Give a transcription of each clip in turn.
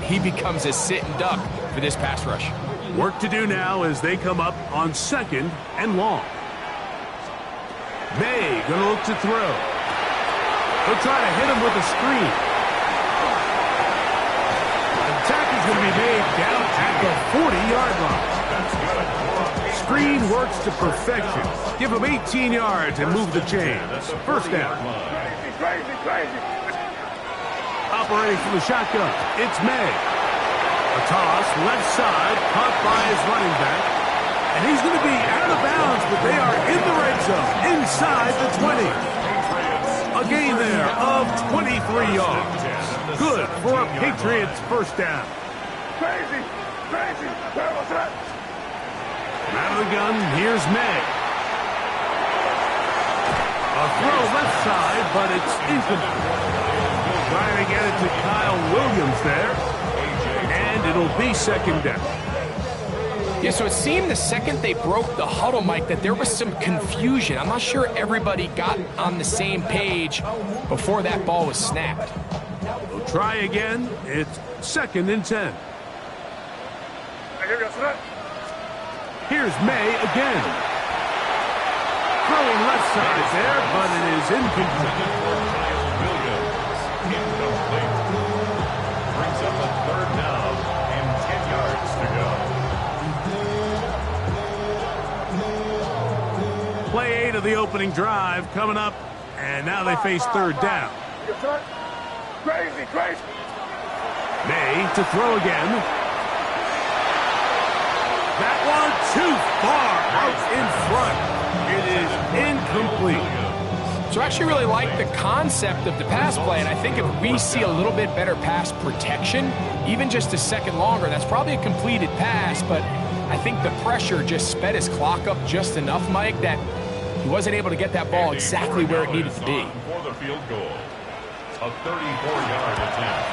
he becomes a sitting duck for this pass rush. Work to do now as they come up on 2nd and long. May going to look to throw. He'll try to hit him with a screen. Attack is going to be made down at the 40-yard line. Screen works to perfection. Give him 18 yards and move the chains. First down. Crazy. Operating from the shotgun, it's May. A toss, left side, caught by his running back. And he's going to be out of bounds, but they are in the red zone, inside the 20. A gain there of 23 yards. Good for a Patriots first down. Crazy. Out of the gun, here's May. A throw left side, but it's incomplete. Trying to get it to Kyle Williams there. And it'll be 2nd down. Yeah, so it seemed the second they broke the huddle, Mike, that there was some confusion. I'm not sure everybody got on the same page before that ball was snapped. We'll try again. It's 2nd and 10. Here's May again. Throwing left side there, but it is incomplete. Brings up a 3rd down and 10 yards to go. Play 8 of the opening drive coming up, and now they face 3rd down. Crazy. May to throw again. That one too far out in front. It is incomplete. So I actually really like the concept of the pass play, and I think if we see a little bit better pass protection, even just a second longer, that's probably a completed pass, but I think the pressure just sped his clock up just enough, Mike, that he wasn't able to get that ball exactly where it needed to be. For the field goal, a 34-yard attempt.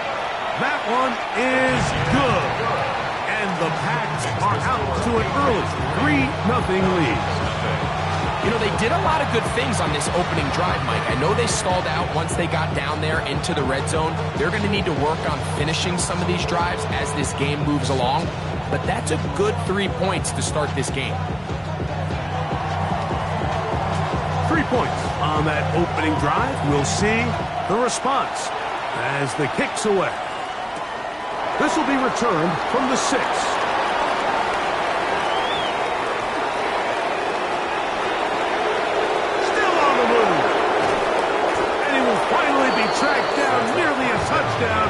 That one is good. And the Pats are out to an early 3-0 lead. You know, they did a lot of good things on this opening drive, Mike. I know they stalled out once they got down there into the red zone. They're going to need to work on finishing some of these drives as this game moves along. But that's a good 3 points to start this game. 3 points on that opening drive. We'll see the response as the kick's away. This will be returned from the 6. Tracked down, nearly a touchdown,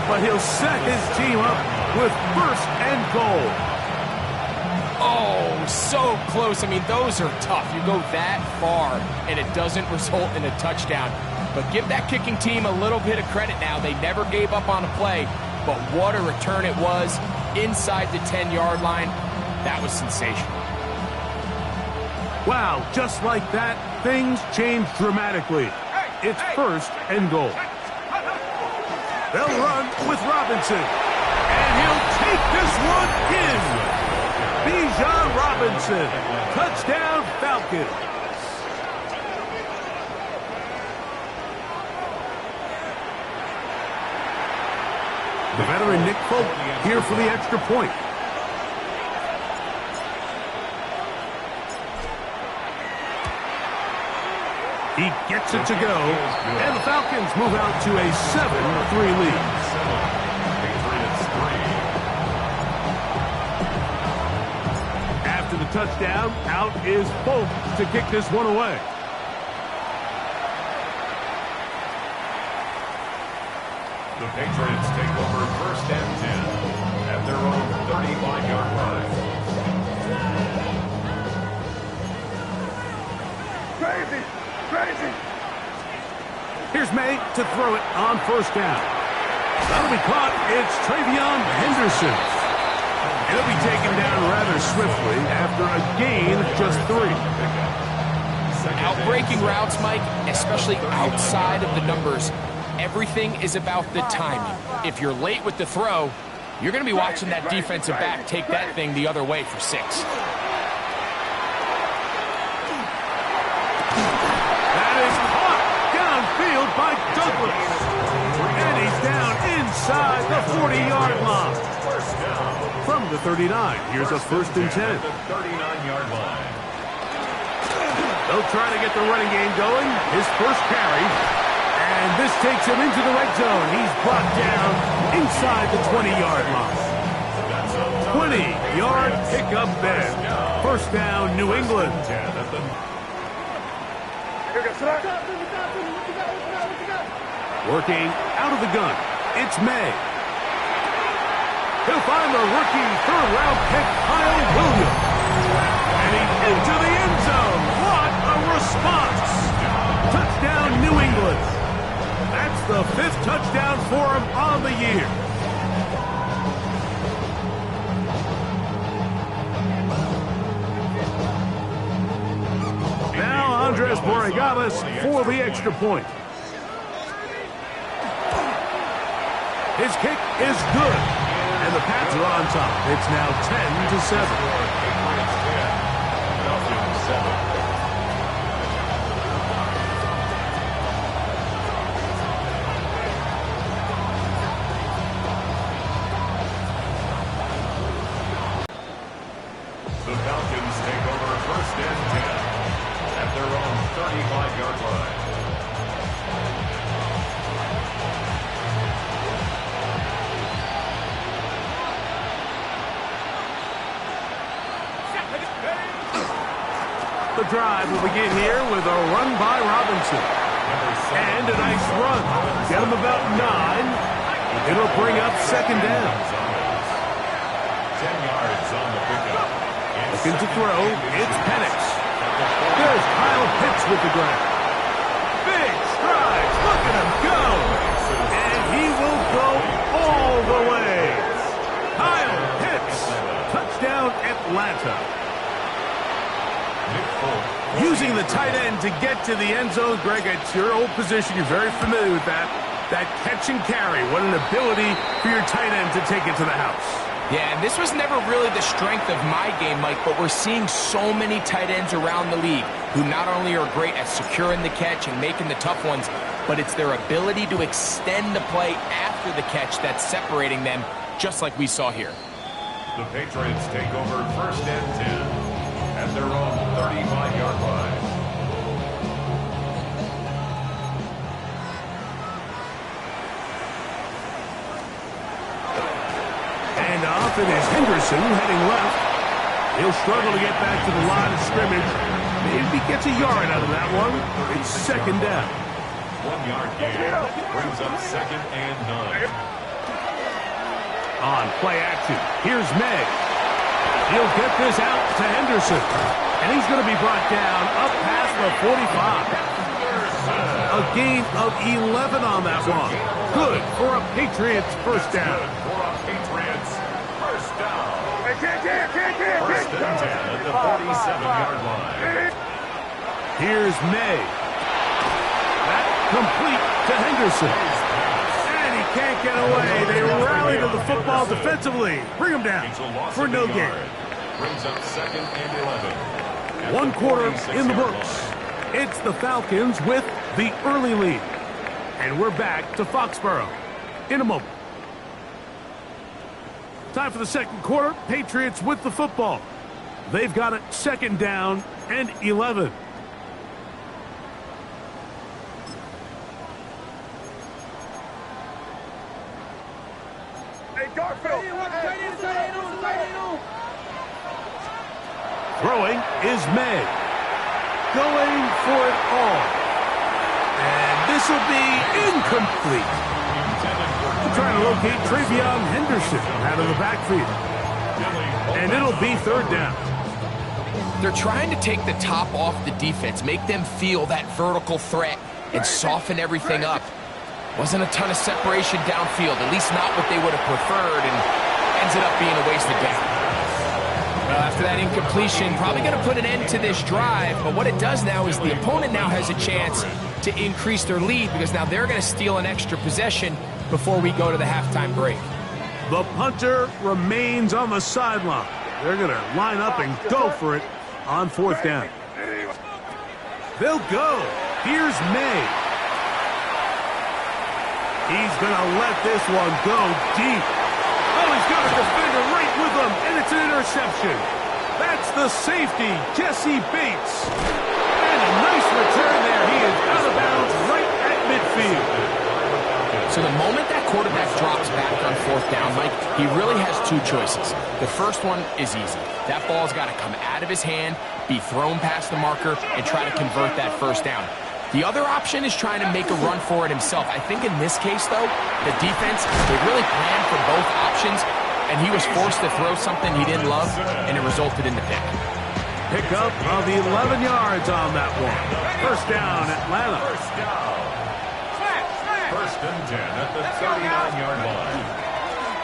but he'll set his team up with 1st and goal. Oh, so close. I mean, those are tough. You go that far, and it doesn't result in a touchdown. But give that kicking team a little bit of credit now. They never gave up on a play, but what a return it was inside the 10-yard line. That was sensational. Wow, just like that, things changed dramatically. It's 1st and goal. They'll run with Robinson. And he'll take this one in. Bijan Robinson. Touchdown, Falcons. The veteran Nick Folk here for the extra point. He gets it to go, and the Falcons move out to a 7-3 lead. After the touchdown, out is Folk to kick this one away. The Patriots take over 1st and 10 at their own 35-yard line. Crazy. Here's May to throw it on 1st down. That'll be caught. It's Travion Henderson. He'll be taken down rather swiftly after a gain of just 3. Outbreaking routes, Mike, especially outside of the numbers, everything is about the timing. If you're late with the throw, you're going to be watching that defensive back take that thing the other way for 6. That is caught downfield by Douglas. And he's down inside the 40-yard line. First down. From the 39, here's a first and 10. At the 39-yard line. They'll try to get the running game going. His first carry. And this takes him into the red zone. He's brought down inside the 20-yard line. 20-yard pickup there. First down, New England. Working out of the gun. It's May. He'll find the rookie third-round pick, Kyle Williams. And he's into the end zone. What a response. Touchdown, New England. That's the 5th touchdown for him on the year. Now Andres Borregales for the extra point. His kick is good. And the Pats are on top. It's now 10-7. The Falcons take over first and 10 at their own 35-yard line. The drive will begin here with a run by Robinson. And a nice run. Get him about 9. It'll bring up second down. 10 yards on the pickup. Looking to throw, it's Penix. There's Kyle Pitts with the grab. Big strides, look at him go. And he will go all the way. Kyle Pitts, touchdown Atlanta. Using the tight end to get to the end zone, Greg, it's your old position. You're very familiar with that. That catch and carry, what an ability for your tight end to take it to the house. Yeah, and this was never really the strength of my game, Mike, but we're seeing so many tight ends around the league who not only are great at securing the catch and making the tough ones, but it's their ability to extend the play after the catch that's separating them, just like we saw here. The Patriots take over first and 10 at their own 35-yard line. And off it is Henderson heading left. He'll struggle to get back to the line of scrimmage. Maybe gets a yard out of that one. It's second down. 1-yard gain brings up second and 9. On play action, here's May. He'll get this out to Henderson. And he's going to be brought down up past the 45. A gain of 11 on that one. Good for a Patriots first down. For a Patriots first down. First and 10 at the 47-yard line. Here's May. That complete to Henderson. And he can't get away. They rally to the football defensively. Bring him down for no gain. Brings up second and 11. One quarter in the books. It's the Falcons with the early lead. And we're back to Foxborough in a moment. Time for the second quarter. Patriots with the football. They've got it second down and 11. Hey, Garfield. Throwing is May. Going for it all. And this will be incomplete. Trying to locate Travion Henderson out of the backfield. And it'll be third down. They're trying to take the top off the defense, make them feel that vertical threat, and soften everything up. Wasn't a ton of separation downfield, at least not what they would have preferred, and ends up being a wasted down. Well, after that incompletion, probably going to put an end to this drive, but what it does now is the opponent now has a chance to increase their lead because now they're going to steal an extra possession before we go to the halftime break. The punter remains on the sideline. They're going to line up and go for it on fourth down. They'll go. Here's May. He's going to let this one go deep. Oh, he's got a defender right with him, and it's an interception. That's the safety, Jesse Bates. And a nice return there. He is out of bounds right at midfield. So the moment that quarterback drops back on fourth down, Mike, he really has two choices. The first one is easy. That ball's got to come out of his hand, be thrown past the marker, and try to convert that first down. The other option is trying to make a run for it himself. I think in this case, though, the defense, they really planned for both options, and he was forced to throw something he didn't love, and it resulted in the pick. Pickup of 11 yards on that one. First down, Atlanta. First and 10 at the 39-yard line.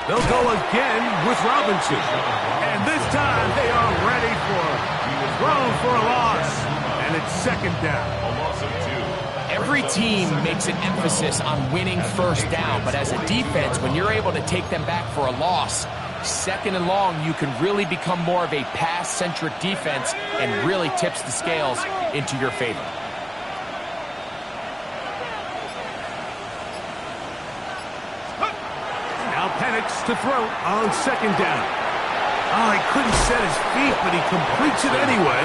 They'll go again with Robinson. And this time they are ready for him. He was thrown for a loss, and it's second down. A loss of 2. Every team makes an emphasis on winning first down, but as a defense, when you're able to take them back for a loss, second and long, you can really become more of a pass-centric defense and really tips the scales into your favor. Now Penix to throw on second down. Oh, he couldn't set his feet, but he completes it anyway.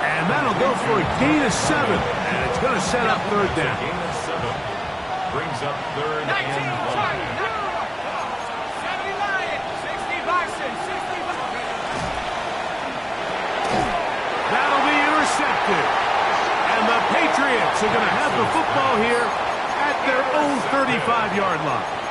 And that'll go for a gain of 7. And it's going to set up third down. Gain of 7 brings up third and 1. That'll be intercepted. And the Patriots are going to have the football here at their own 35-yard line.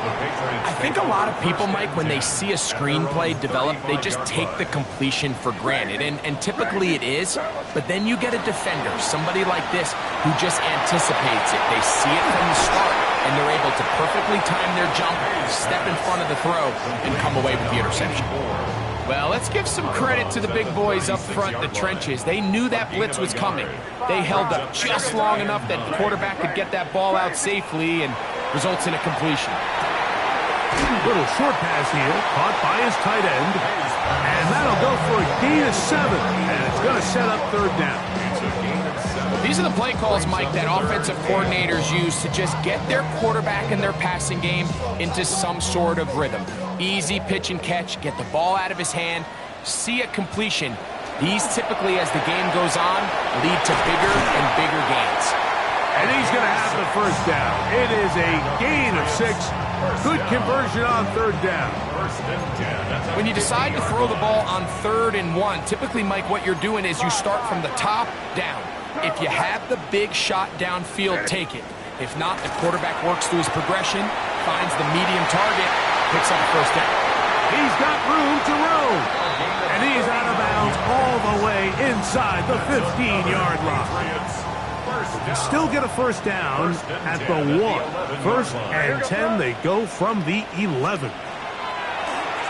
I think a lot of people, Mike, when they see a screenplay develop, they just take the completion for granted. And typically it is, but then you get a defender, somebody like this, who just anticipates it. They see it from the start, and they're able to perfectly time their jump, step in front of the throw, and come away with the interception. Well, let's give some credit to the big boys up front in the trenches. They knew that blitz was coming. They held up just long enough that the quarterback could get that ball out safely, and results in a completion. Little short pass here, caught by his tight end. And that'll go for a gain of 7. And it's going to set up third down. These are the play calls, Mike, that offensive coordinators use to just get their quarterback and their passing game into some sort of rhythm. Easy pitch and catch, get the ball out of his hand, see a completion. These typically, as the game goes on, lead to bigger and bigger gains. And he's going to have the first down. It is a gain of 6. Good conversion on third down. When you decide to throw the ball on 3rd and 1, typically, Mike, what you're doing is you start from the top down. If you have the big shot downfield, take it. If not, the quarterback works through his progression, finds the medium target, picks up the first down. He's got room to roam. And he's out of bounds all the way inside the 15-yard line. Still get a first down at the 1. First and 10, they go from the 11.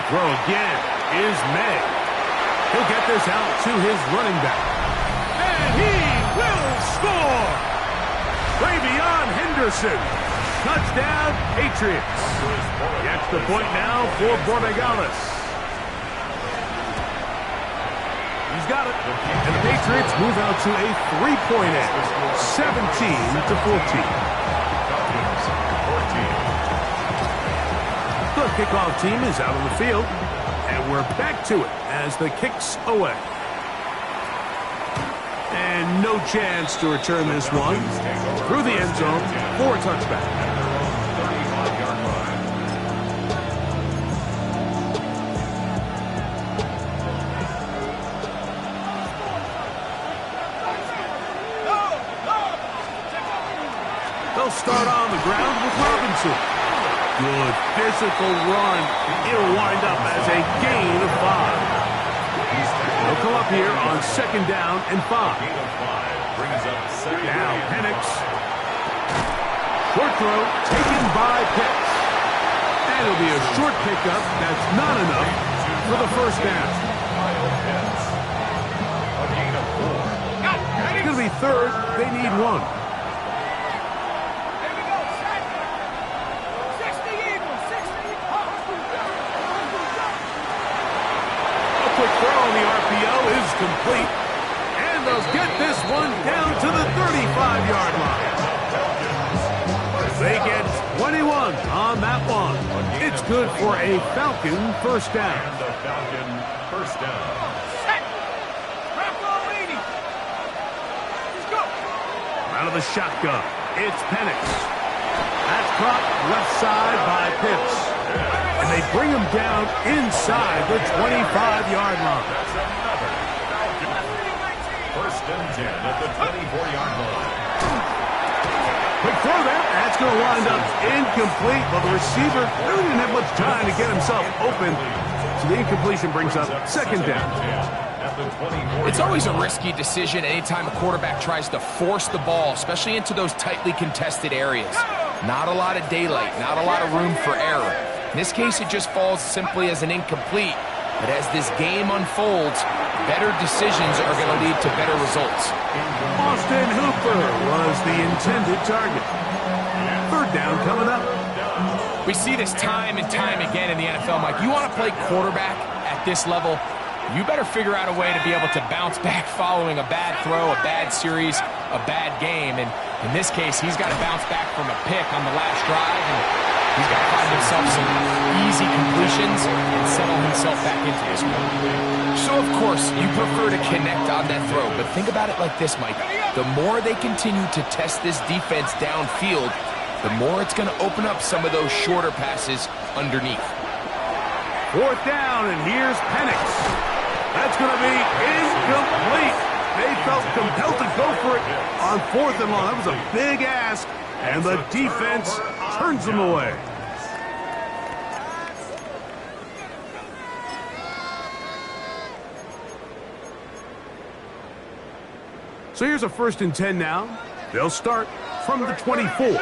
Throw again is May. He'll get this out to his running back. And he will score! Travion Henderson. Touchdown, Patriots. The extra point now for Borregales. He's got it. And the Patriots move out to a 3-point edge. 17-14. The kickoff team is out on the field. And we're back to it as the kick's away. And no chance to return this one. Through the end zone for a touchback. They'll start on the ground with Robinson. Good physical run. It'll wind up as a gain of 5. They'll come up here on second down and 5. Now Penix. Short throw taken by Pitts. And it'll be a short pickup. That's not enough for the first down. It's going to be 3rd. They need 1. Quick throw on the RPO is complete. And they'll get this one down to the 35-yard line. They get 21 on that one. It's good for a Falcon first down. And the Falcon first down. Out of the shotgun, it's Penix. That's caught left side by Pitts. And they bring him down inside the 25-yard line. That's another Falcon. First and 10 at the 24-yard line. Quick throw there. That's going to wind up incomplete. But the receiver really didn't have much time to get himself open. So the incompletion brings up second down. It's always a risky decision anytime a quarterback tries to force the ball, especially into those tightly contested areas. Not a lot of daylight, not a lot of room for error. In this case, it just falls simply as an incomplete. But as this game unfolds, better decisions are going to lead to better results. Austin Hooper was the intended target. Third down coming up. We see this time and time again in the NFL, Mike. You want to play quarterback at this level, you better figure out a way to be able to bounce back following a bad throw, a bad series, a bad game. And in this case, he's got to bounce back from a pick on the last drive, and he's got to find himself some easy completions and settle himself back into this one. So, of course, you prefer to connect on that throw, but think about it like this, Mike. The more they continue to test this defense downfield, the more it's going to open up some of those shorter passes underneath. Fourth down, and here's Penix. That's going to be incomplete. They felt compelled to go for it on fourth and long. That was a big ask, and the defense turns them away. So here's a 1st and 10 now. They'll start from the 24.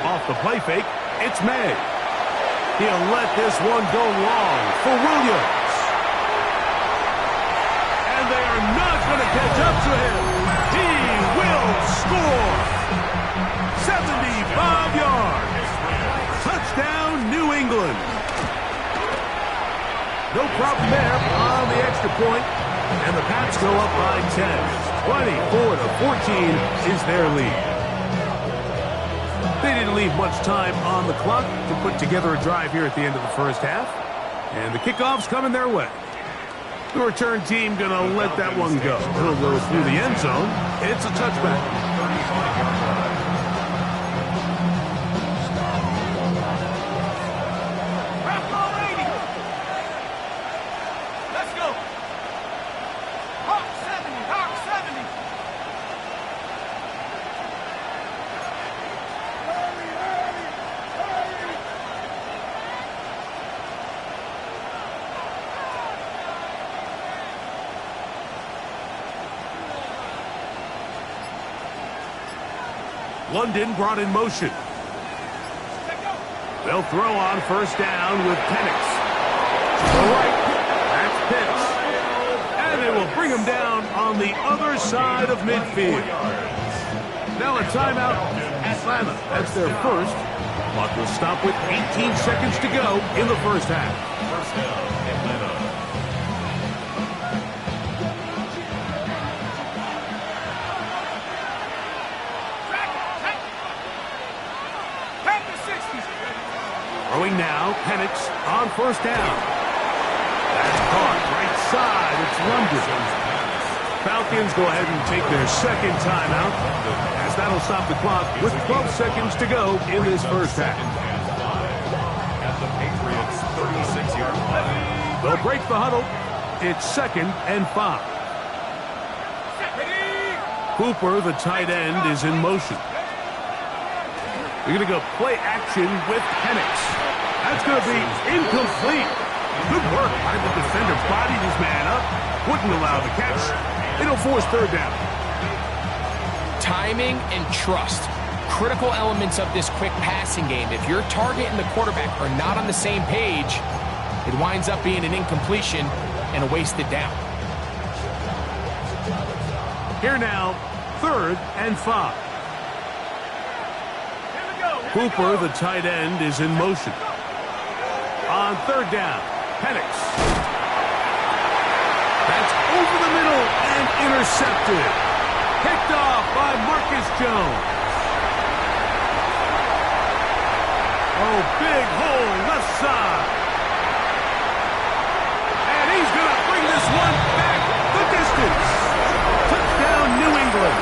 Off the play fake, it's May. He'll let this one go long for Williams. And they are not going to catch up to him. He will score. 75 yards. Touchdown, New England. No problem there on the extra point. And the Pats go up by 10. 24-14 is their lead. They didn't leave much time on the clock to put together a drive here at the end of the first half. And the kickoff's coming their way. The return team going to let that one go. It'll go through the end zone. It's a touchback. London brought in motion. They'll throw on first down with Penix. To the right, that's Pitts. And they will bring him down on the other side of midfield. Now a timeout, Atlanta. That's their first. Clock will stop with 18 seconds to go in the first half. First down, Atlanta. Throwing now, Penix on first down. That's caught right side. It's London. Falcons go ahead and take their second timeout, as that'll stop the clock with 12 seconds to go in this first half. At the Patriots' 36-yard line. They'll break the huddle. It's 2nd and 5. Cooper, the tight end, is in motion. They're going to go play action with Penix. That's going to be incomplete. Good work by the defender. Bodied his man up. Wouldn't allow the catch. It'll force third down. Timing and trust. Critical elements of this quick passing game. If your target and the quarterback are not on the same page, it winds up being an incompletion and a wasted down. Here now, 3rd and 5. Cooper, the tight end, is in motion. On third down, Penix. That's over the middle and intercepted. Picked off by Marcus Jones. Oh, big hole left side. And he's going to bring this one back the distance. Touchdown, New England.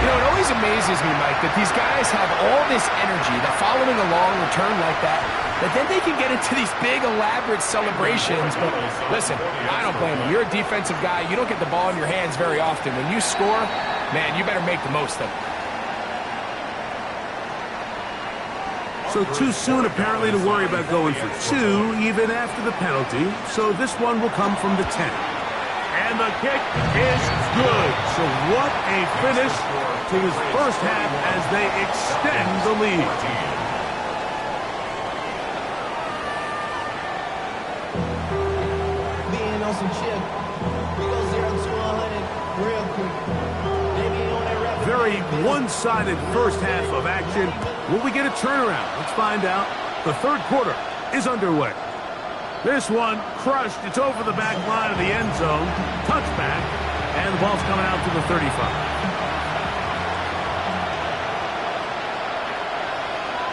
You know, it always amazes me, Mike, that these guys have all this energy, that following a long return like that, but then they can get into these big, elaborate celebrations. But listen, I don't blame them. You're a defensive guy. You don't get the ball in your hands very often. When you score, man, you better make the most of it. So too soon, apparently, to worry about going for two, even after the penalty. So this one will come from the 10. And the kick is good. So what a finish to his first half as they extend the lead. Being on some chip, we go 0 to 100 real quick. Very one-sided first half of action. Will we get a turnaround? Let's find out. The third quarter is underway. This one crushed. It's over the back line of the end zone. Touchback. And the ball's coming out to the 35.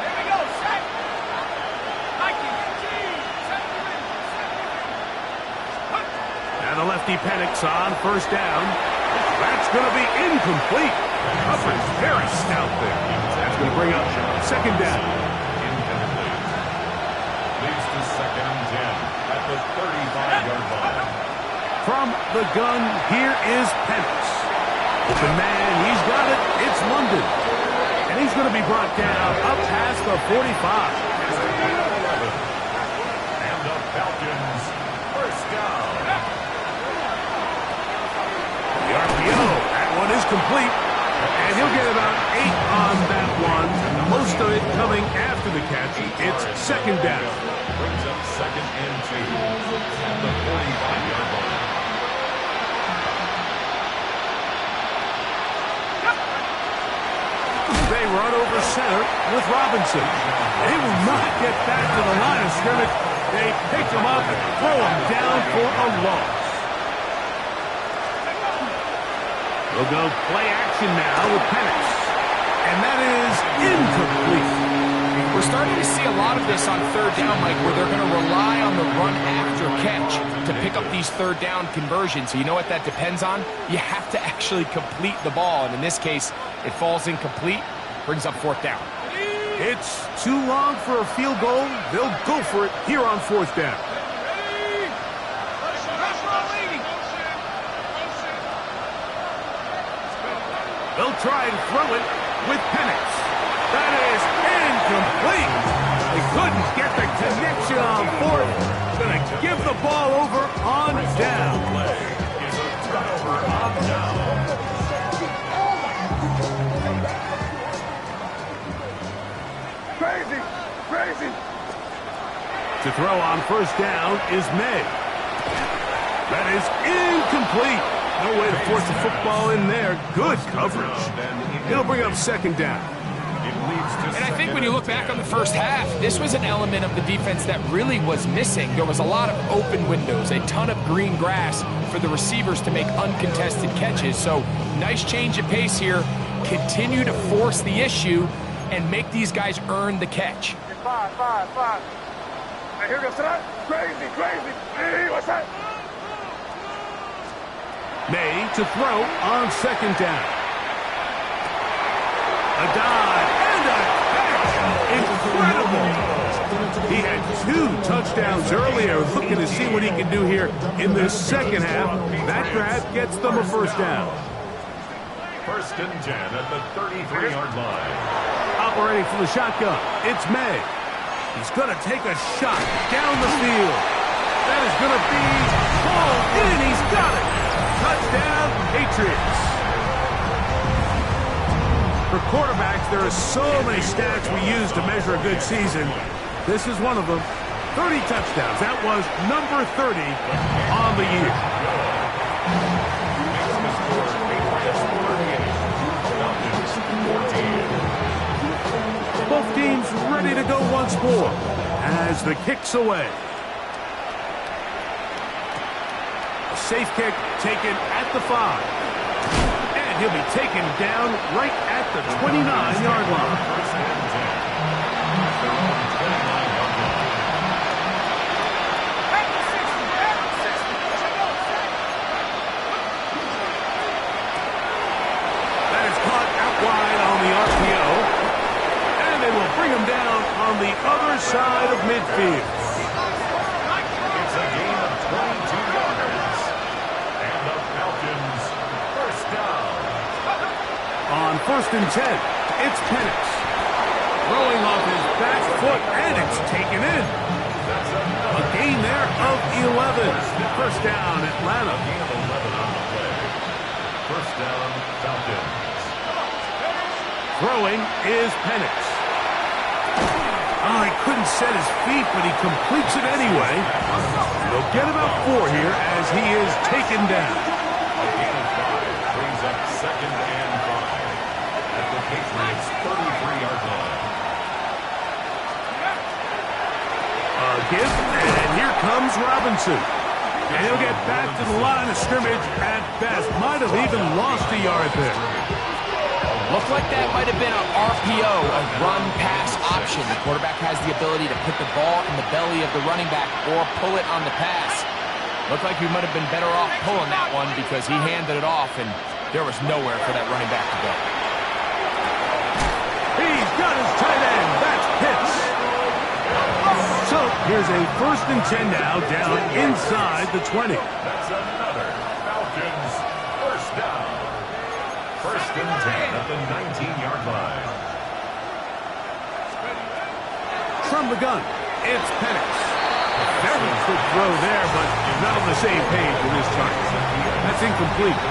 Here we go, set. And the lefty Penix on first down. That's going to be incomplete. Coverage very stout there. That's going to bring up second down. Incomplete. Leads to second and 10 at the 35-yard line. From the gun, here is Penix. Open man, he's got it. It's London. And he's going to be brought down up past the 45. And the Falcons first down. The RPO, that one is complete. And he'll get about 8 on that one. Most of it coming after the catch. It's second down. Brings up second and 2 at the 45-yard line. They run over center with Robinson. They will not get back to the line of scrimmage. They pick him up and throw him down for a loss. They'll go play action now with Penix. And that is incomplete. We're starting to see a lot of this on third down, Mike, where they're going to rely on the run after catch to pick up these third down conversions. So you know what that depends on? You have to actually complete the ball. And in this case, it falls incomplete, brings up fourth down. It's too long for a field goal. They'll go for it here on fourth down. They'll try and throw it with Penix. That is incomplete. They couldn't get the connection on fourth. Going to give the ball over on down. Is a turnover on down. Crazy, crazy. To throw on first down is May. That is incomplete. No way to force the football in there. Good coverage. It'll bring up second down. And I think when you look back on the first half, this was an element of the defense that really was missing. There was a lot of open windows, a ton of green grass for the receivers to make uncontested catches. So nice change of pace here. Continue to force the issue and make these guys earn the catch. Five. Hey, here goes tonight. Crazy. Hey, what's that? May to throw on second down. A dive and a catch. Incredible. He had 2 touchdowns earlier. Looking to see what he can do here in the second half. That grab gets them a first down. First and 10 at the 33-yard line. Operating from the shotgun, it's May. He's going to take a shot down the field. That is going to be hauled in. He's got it. Touchdown, Patriots. For quarterbacks, there are so many stats we use to measure a good season. This is one of them. 30 touchdowns. That was number 30 on the year. Both teams ready to go once more as the kick's away. A safe kick taken at the 5. And he'll be taken down right at the 29-yard line. First and 10. Their own 29-yard line. That is caught out wide on the RPO. And they will bring him down on the other side of midfield. It's a gain of 22 yards. And the Falcons first down. On 1st and 10, it's Penix. Throwing off his back foot, and it's taken in. A gain there of 11. First down, Atlanta. Gain of 11 on the play. First down, Falcons. Throwing is Penix. Oh, he couldn't set his feet, but he completes it anyway. They'll get about 4 here as he is taken down. A gain of 5 brings up second and 5 at the Patriots' 33-yard line. Give, and here comes Robinson. And he'll get back to the line of scrimmage at best. Might have even lost a yard there. Looked like that might have been an RPO, a run-pass option. The quarterback has the ability to put the ball in the belly of the running back or pull it on the pass. Looked like he might have been better off pulling that one because he handed it off, and there was nowhere for that running back to go. He's got his tight end. That's Pitts. So here's a 1st and 10 now, down inside the 20. That's another Falcons first down. 1st and 10 at the 19-yard line. From the gun, it's Penix. Very quick throw there, but not on the same page in this target. That's incomplete.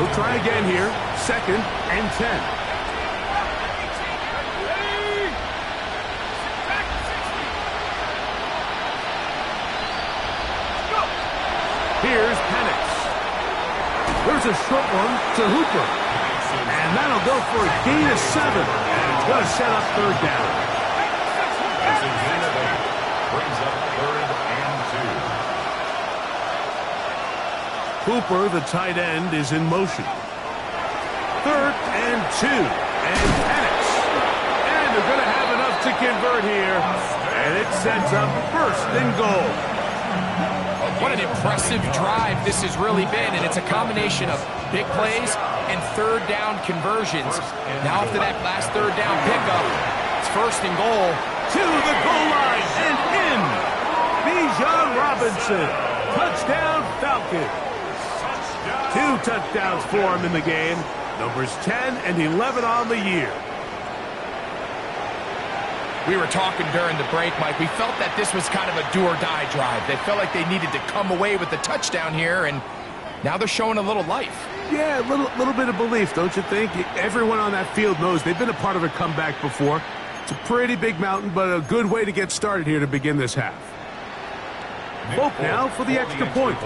We'll try again here. 2nd and 10. Here's Penix. There's a short one to Hooper. And that'll go for a gain of 7. And it's going to set up 3rd down. It's a gain of 8. Brings up 3rd and 2. Hooper, the tight end, is in motion. 3rd and 2. And Penix. And they're going to have enough to convert here. And it sets up 1st and goal. What an impressive drive this has really been, and it's a combination of big plays and 3rd down conversions. Now after that last 3rd down pickup, it's 1st and goal. To the goal line and in. Bijan Robinson. Touchdown Falcons. 2 touchdowns for him in the game. Numbers 10 and 11 on the year. We were talking during the break, Mike. We felt that this was kind of a do-or-die drive. They felt like they needed to come away with the touchdown here, and now they're showing a little life. Yeah, a little bit of belief, don't you think? Everyone on that field knows they've been a part of a comeback before. It's a pretty big mountain, but a good way to get started here to begin this half. Hope now for the extra point.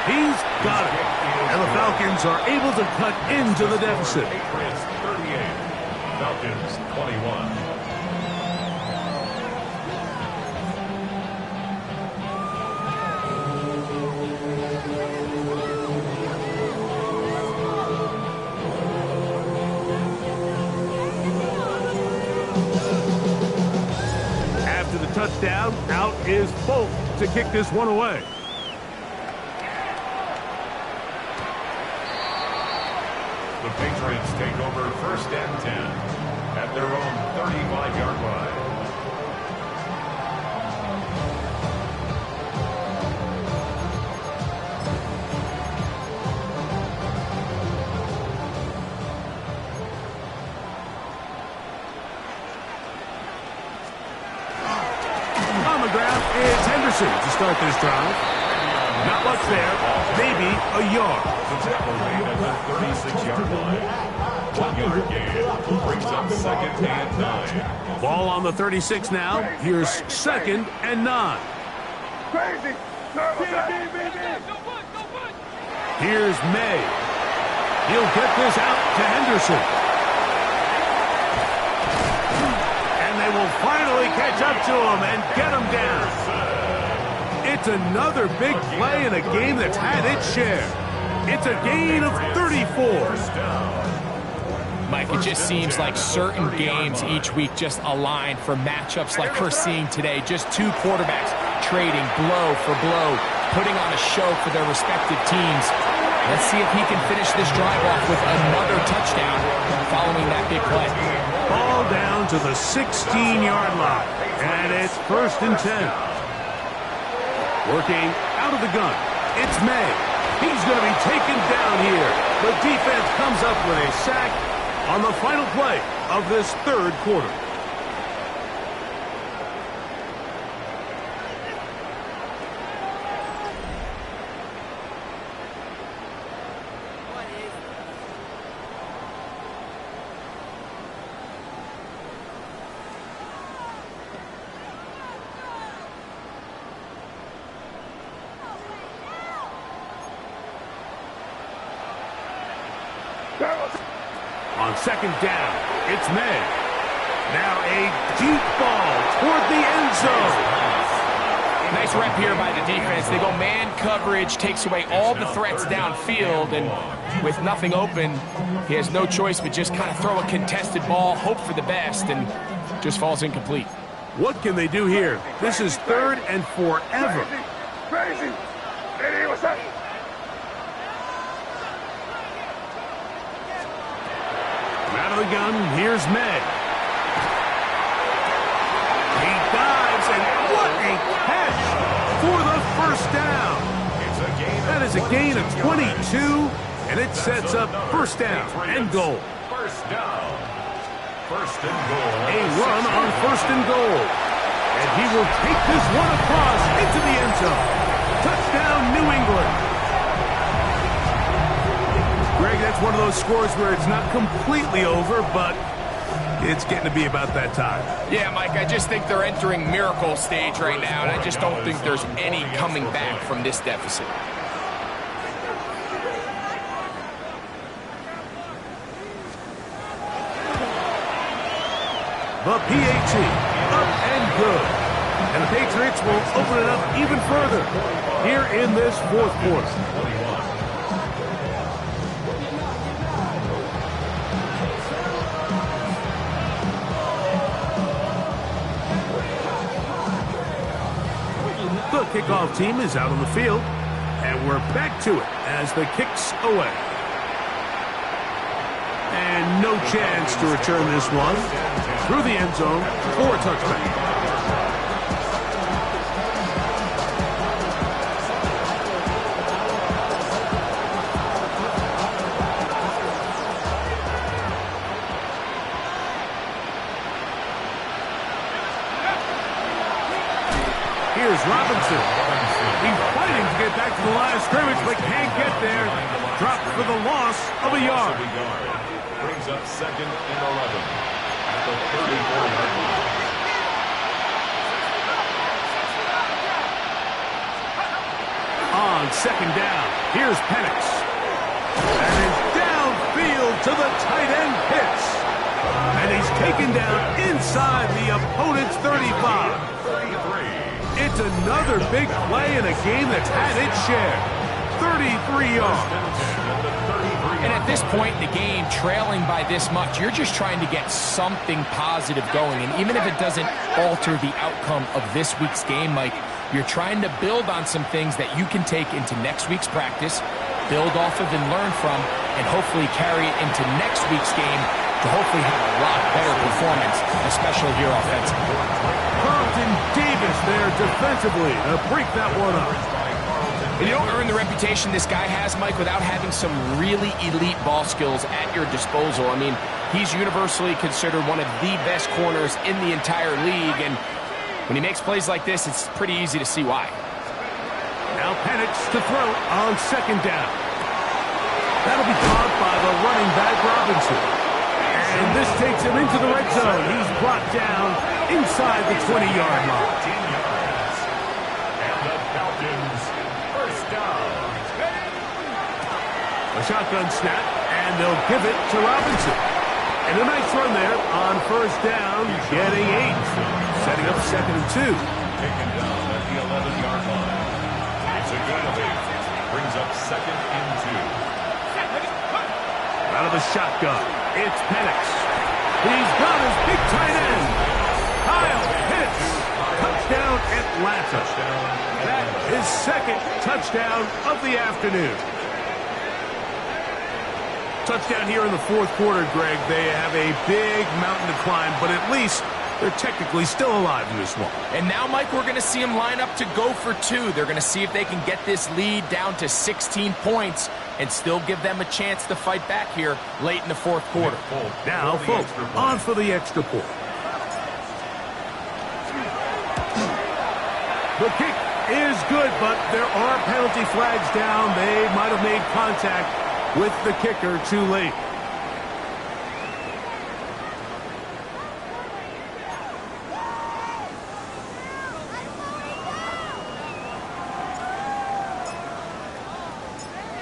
He's got it. And the Falcons are able to cut into the deficit. Patriots 38, Falcons 21. After the touchdown, out is Folk to kick this one away. The Patriots take over 1st and 10 at their own 35-yard line. On the ground is Henderson to start this drive. Not much there, maybe a yard. The tackle made at the 36-yard line. 1-yard gain brings up 2nd and 9. Ball on the 36 now. Here's 2nd and 9. Crazy. Here's May. He'll get this out to Henderson. And they will finally catch up to him and get him down. It's another big play in a game that's had its share. It's a gain of 34. Mike, it just seems like certain games each week just align for matchups like we're seeing today. Just two quarterbacks trading blow for blow, putting on a show for their respective teams. Let's see if he can finish this drive off with another touchdown following that big play. Ball down to the 16-yard line, and it's 1st and 10. Working out of the gun, it's May. He's going to be taken down here. The defense comes up with a sack on the final play of this 3rd quarter. On 2nd down, it's May. Now a deep ball toward the end zone. Nice rep here by the defense. They go man coverage, takes away all the threats downfield, and with nothing open, he has no choice but just kind of throw a contested ball, hope for the best, and just falls incomplete. What can they do here? This is 3rd and forever. Crazy. Hey, what's that? Out of the gun, here's May. He dives, and what a catch for the 1st down. That is a gain of 22, and it sets up 1st down and goal. 1st down. 1st and goal. A run on 1st and goal. And he will take this one across into the end zone. Touchdown, New England. Greg, that's one of those scores where it's not completely over, but it's getting to be about that time. Yeah, Mike, I just think they're entering miracle stage right now, and I just don't think there's any coming back from this deficit. The PAT, up and good. And the Patriots will open it up even further here in this 4th quarter. The kickoff team is out on the field, and we're back to it as the kick's away. And no chance to return this one through the end zone for a touchback. Here's Robinson. He's fighting to get back to the line of scrimmage, but can't get there. Dropped for the loss of a yard. Brings up 2nd and 11 at the 34-yard line. On 2nd down, here's Penix. And it's downfield to the tight end Pitts. And he's taken down inside the opponent's 35. It's another big play in a game that's had its share. 33 yards. And at this point in the game, trailing by this much, you're just trying to get something positive going. And even if it doesn't alter the outcome of this week's game, Mike, you're trying to build on some things that you can take into next week's practice, build off of and learn from, and hopefully carry it into next week's game to hopefully have a lot better performance, especially here offensively. Carlton Davis there defensively to break that one up. And you don't earn the reputation this guy has, Mike, without having some really elite ball skills at your disposal. I mean, he's universally considered one of the best corners in the entire league, and when he makes plays like this, it's pretty easy to see why. Now Penix to throw on 2nd down. That'll be caught by the running back Robinson. And this takes him into the red zone. He's brought down inside the 20-yard line. 10 yards. And the Falcons, 1st down. A shotgun snap, and they'll give it to Robinson. And a nice run there on first down, getting 8. Setting up 2nd and 2. Taken down at the 11-yard line. It's a gain of 8. Brings up 2nd and 2. Out of the shotgun, it's Penix. He's got his big tight end. Kyle Pitts. Touchdown, Atlanta. That is 2nd touchdown of the afternoon. Touchdown here in the 4th quarter, Greg. They have a big mountain to climb, but at least they're technically still alive in this one. And now, Mike, we're going to see them line up to go for 2. They're going to see if they can get this lead down to 16 points and still give them a chance to fight back here late in the 4th quarter. Now, folks, on for the extra point. The kick is good, but there are penalty flags down. They might have made contact with the kicker too late.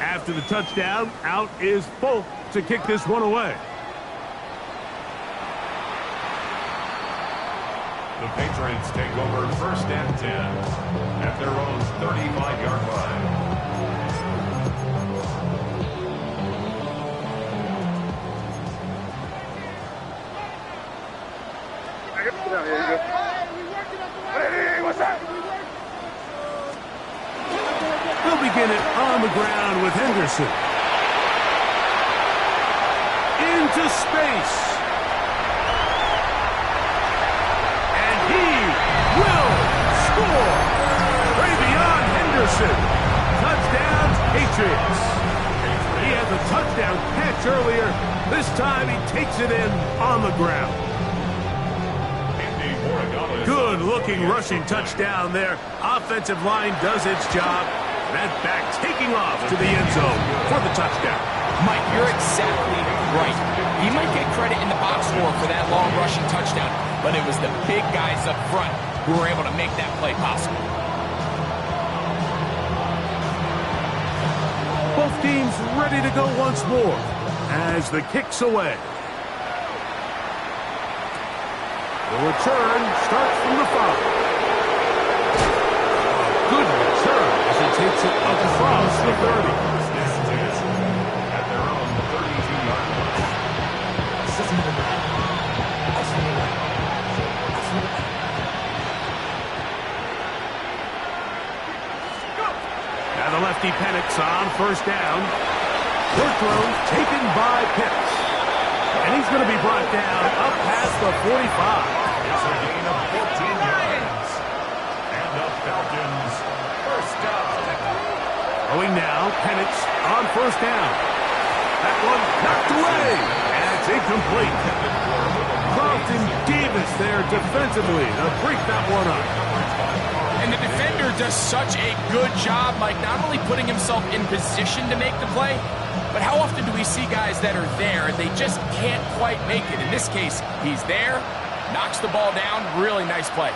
After the touchdown, out is Folk to kick this one away. The Patriots take over 1st and 10 at their own 35-yard line. They'll begin it on the ground with Henderson. Into space. And he will score. Travion Henderson. Touchdown, Patriots. He has a touchdown catch earlier. This time he takes it in on the ground. Good-looking rushing touchdown there. Offensive line does its job. That back taking off to the end zone for the touchdown. Mike, you're exactly right. He might get credit in the box score for that long rushing touchdown, but it was the big guys up front who were able to make that play possible. Both teams ready to go once more as the kick's away. The return starts from the 5. Good return as he takes it across the 30. At their own 32-yard line. Now the lefty Penix on first down. Good throw taken by Pitts. And he's going to be brought down up past the 45. It's a gain of 14 yards. And the Falcons first down. Going now, Penix on first down. That one knocked away. And it's incomplete. Carlton Davis there defensively to break that one up. And the defender does such a good job, Mike, not only putting himself in position to make the play, but how often do we see guys that are there and they just can't quite make it? In this case, he's there, knocks the ball down, really nice play.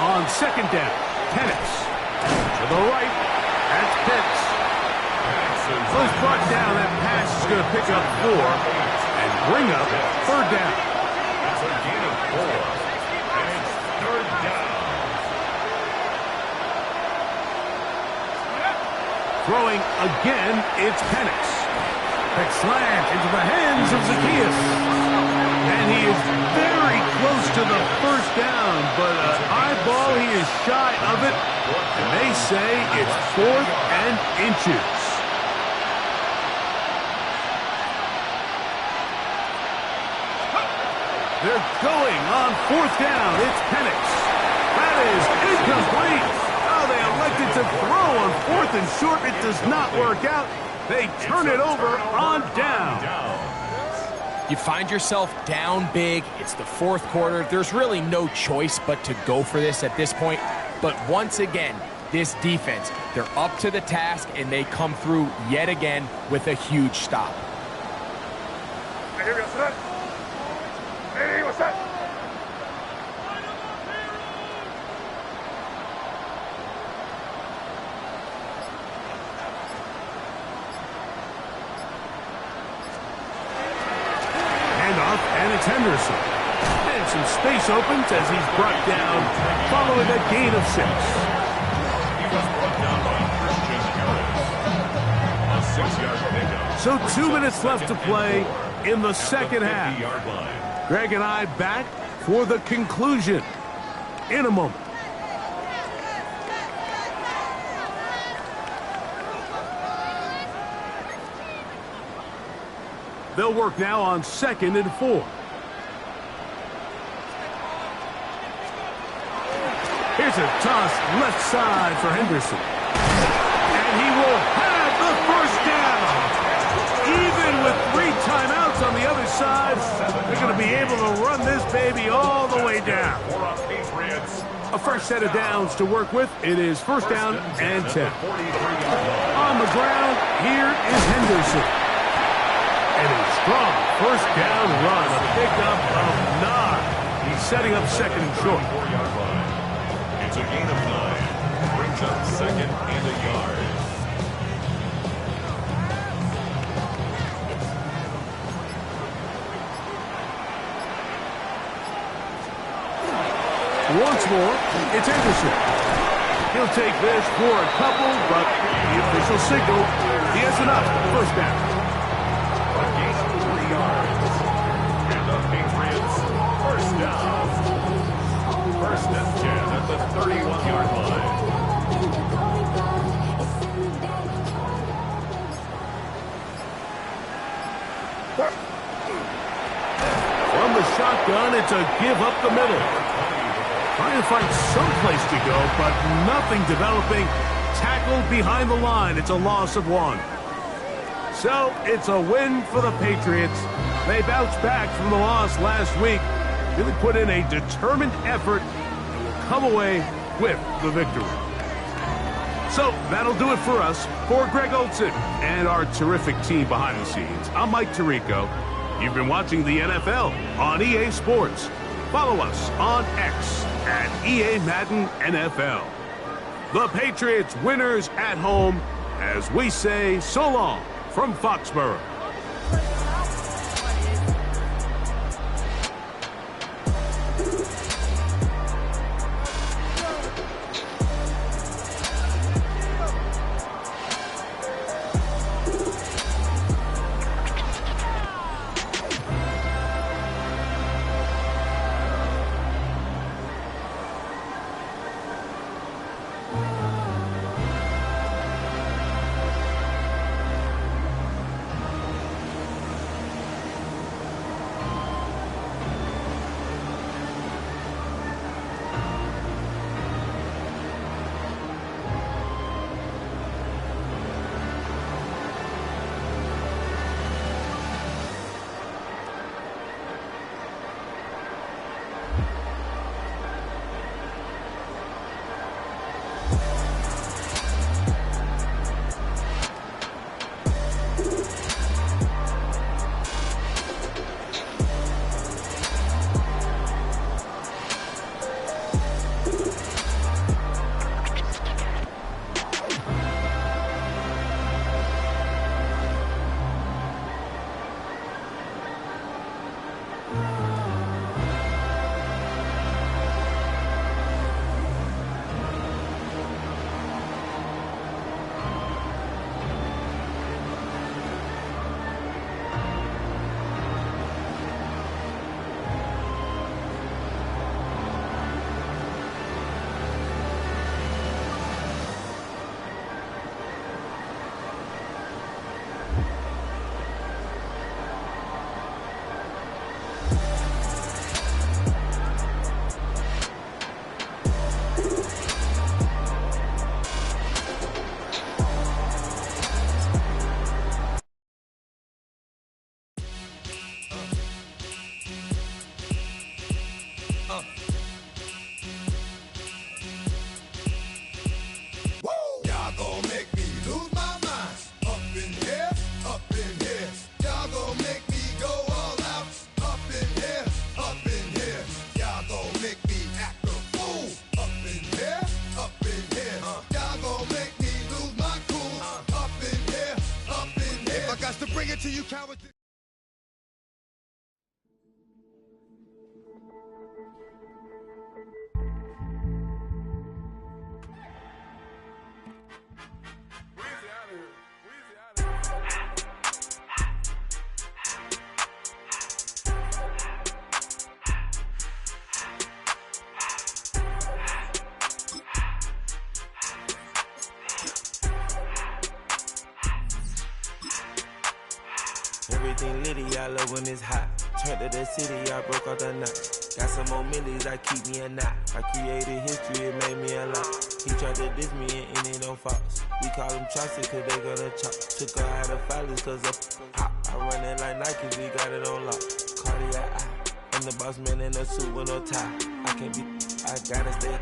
On second down, Penix to the right, that's Pitts. Close brought down, that pass is going to pick up 4 and bring up third down. It's a gain of 4. And it's third down. Throwing again, it's Penix. That slant into the hands of Zaccheaus. And he is very close to the first down, but an eyeball, he is shy of it. And they say it's 4th and inches. They're going on 4th down. It's Penix. That is incomplete. Oh, they elected to throw on 4th and short. It does not work out. They turn it over on down. You find yourself down big. It's the 4th quarter. There's really no choice but to go for this at this point. But once again, this defense, they're up to the task, and they come through yet again with a huge stop. Here we go, set. Hey, what's that? it's Henderson. And some space opens as he's brought down following a gain of 6. He was brought down by Christian Harris. A 6-yard pickup. So 2 minutes left to play in the second half. 50-yard line. Greg and I back for the conclusion in a moment. They'll work now on 2nd and 4. Here's a toss left side for Henderson. And he will have the first down. Even with 3 timeouts on the other side, they're going to be able to run this baby all the way down. A fresh set of downs to work with. It is 1st down and 10. On the ground, here is Henderson. And a strong 1st down run, a pickup of 9. He's setting up 2nd and short. It's a gain of 9. Brings up 2nd and a yard. Once more, it's Henderson. He'll take this for a couple, but the official signal, he has enough. 1st down. A gain of 3 yards. And the Patriots, 1st down. 1st and 10 at the 31-yard line. From the shotgun, it's a give up the middle. Trying to find some place to go, but nothing developing. Tackled behind the line. It's a loss of 1. So it's a win for the Patriots. They bounced back from the loss last week. Really put in a determined effort and will come away with the victory. So that'll do it for us. For Greg Olson and our terrific team behind the scenes, I'm Mike Tirico. You've been watching the NFL on EA Sports. Follow us on X at EA Madden NFL. The Patriots winners at home as we say so long from Foxborough. Y'all gon' make me go all out, up in here. everything litty, I love when it's hot. Turned to the city, I broke out the knot. Got some more millies, I keep me a knot. I created history, it made me a lot. He tried to diss me and it don't false. We call them Chaucer cause they gonna chop. Took her out of filers cause of pop. I run it like Nike, we got it on lock. Cardiac eye, I'm the boss man in a suit with no tie. I can't be, I gotta stay.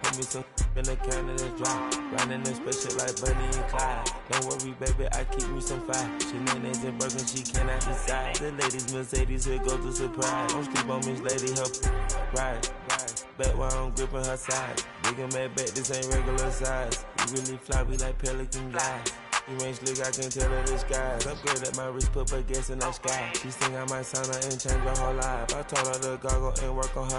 Put me some in the can of the dry. Riding in spaceship like Bunny and Clyde. Don't worry, baby, I keep me some fire. Shenanigans and Birkin, she cannot decide. The ladies, Mercedes, here go to surprise. Don't sleep on Miss Lady, help ride. Back while I'm gripping her side. Big and mad back, this ain't regular size. You really fly, we like pelican glide. You ain't slick, I can tell her the skies. Upgrade at my wrist, put her gas in the sky. She think I might sign her and change her whole life. I told her to goggle and work on her.